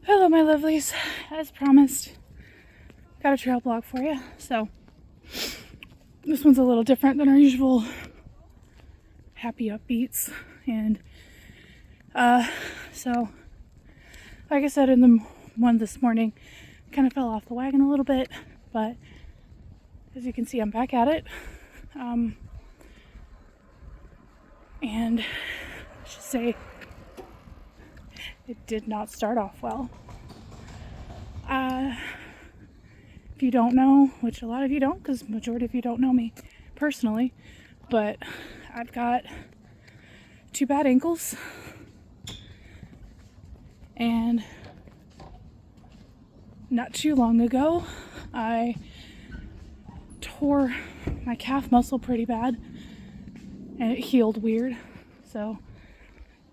Hello, my lovelies. As promised, got a trail blog for you. So, this one's a little different than our usual happy upbeats. And, so, like I said in the one this morning, kind of fell off the wagon a little bit, but as you can see, I'm back at it. And I should say, it did not start off well. If you don't know, which a lot of you don't, because the majority of you don't know me personally, but I've got 2 bad ankles, and not too long ago, I tore my calf muscle pretty bad, and it healed weird. So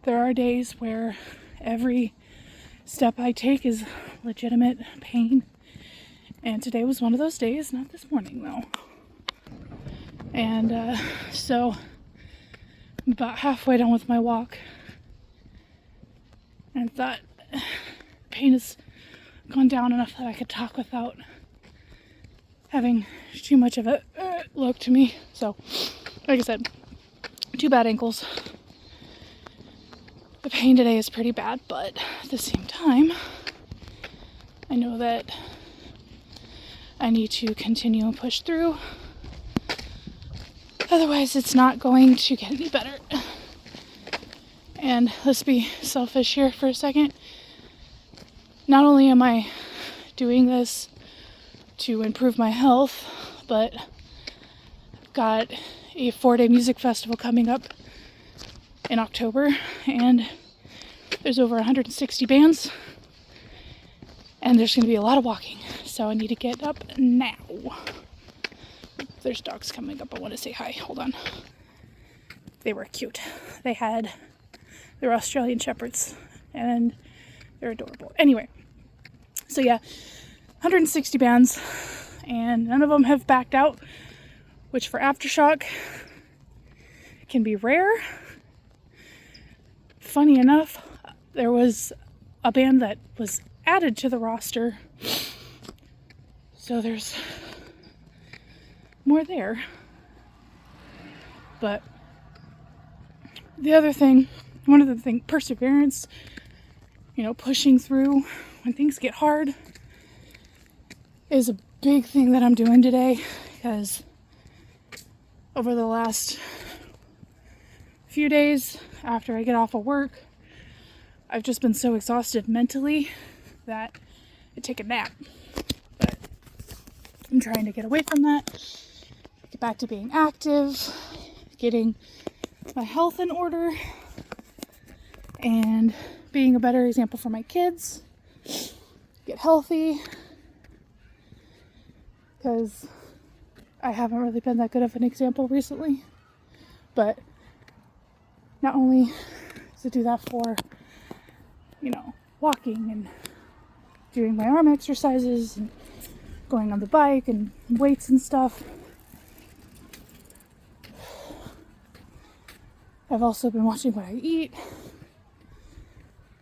there are days where every step I take is legitimate pain, and today was one of those days. Not this morning though. And so I'm about halfway done with my walk, and thought pain has gone down enough that I could talk without having too much of a look to me. So like I said, 2 bad ankles. The pain today is pretty bad, but at the same time, I know that I need to continue and push through. Otherwise, it's not going to get any better. And let's be selfish here for a second. Not only am I doing this to improve my health, but I've got a 4-day music festival coming up in October, and there's over 160 bands, and there's going to be a lot of walking, so I need to get up now. There's dogs coming up. I want to say hi. Hold on. They were cute. They're Australian Shepherds, and they're adorable. Anyway, so yeah, 160 bands, and none of them have backed out, which for Aftershock can be rare. Funny enough, there was a band that was added to the roster, so there's more there. But one of the things, perseverance, pushing through when things get hard is a big thing that I'm doing today, because over the last few days after I get off of work, I've just been so exhausted mentally that I take a nap. But I'm trying to get away from that, get back to being active, getting my health in order, and being a better example for my kids. Get healthy, because I haven't really been that good of an example recently. But not only to do that for, walking and doing my arm exercises and going on the bike and weights and stuff, I've also been watching what I eat,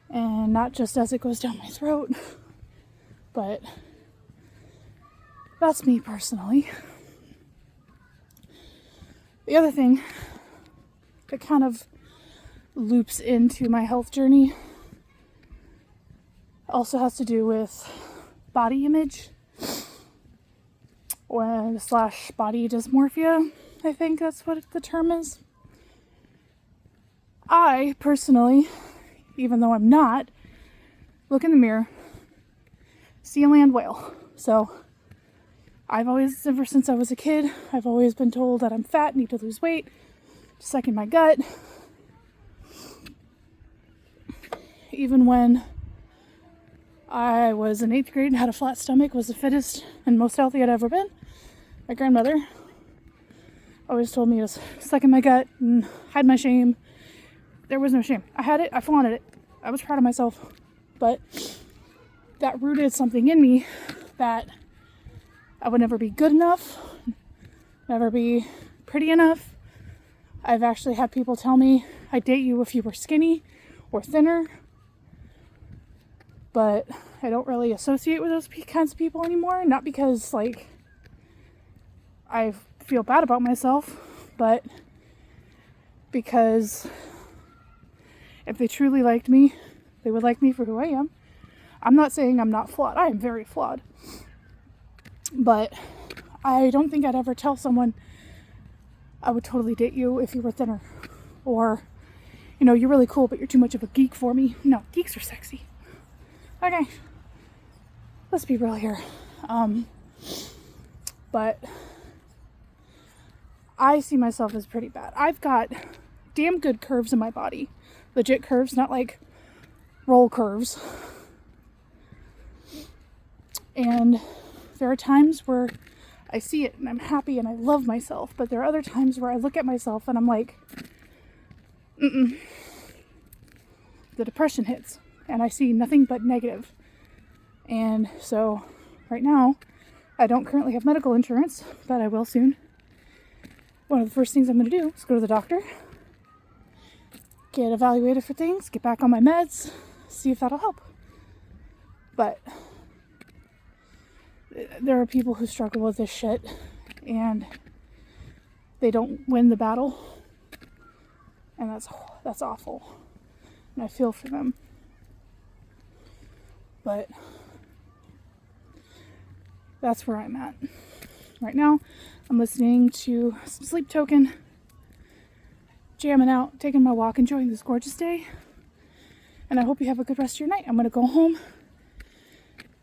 and not just as it goes down my throat, but that's me personally. The other thing that kind of loops into my health journey also has to do with body image or / body dysmorphia. I think that's what the term is. I personally, even though I'm not, look in the mirror, see a land whale. So ever since I was a kid, I've always been told that I'm fat, need to lose weight, stuck in my gut. Even when I was in 8th grade and had a flat stomach, was the fittest and most healthy I'd ever been, my grandmother always told me to stuck in my gut and hide my shame. There was no shame. I had it, I flaunted it. I was proud of myself. But that rooted something in me that I would never be good enough, never be pretty enough. I've actually had people tell me, I'd date you if you were skinny or thinner. but I don't really associate with those kinds of people anymore. Not because like I feel bad about myself, but because if they truly liked me, they would like me for who I am. I'm not saying I'm not flawed. I am very flawed. But I don't think I'd ever tell someone I would totally date you if you were thinner. Or, you know, you're really cool, but you're too much of a geek for me. No, geeks are sexy. Okay. Let's be real here. But I see myself as pretty bad. I've got damn good curves in my body. Legit curves, not like roll curves. And there are times where I see it and I'm happy and I love myself, but there are other times where I look at myself and I'm like, the depression hits and I see nothing but negative. And so right now, I don't currently have medical insurance, but I will soon. One of the first things I'm going to do is go to the doctor, get evaluated for things, get back on my meds, see if that'll help. But there are people who struggle with this shit and they don't win the battle, and that's awful, and I feel for them. But that's where I'm at right now. I'm listening to some Sleep Token, jamming out, taking my walk, enjoying this gorgeous day, and I hope you have a good rest of your night. I'm going to go home,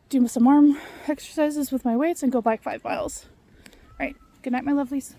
do some arm exercises with my weights, and go bike 5 miles. All right, good night, my lovelies.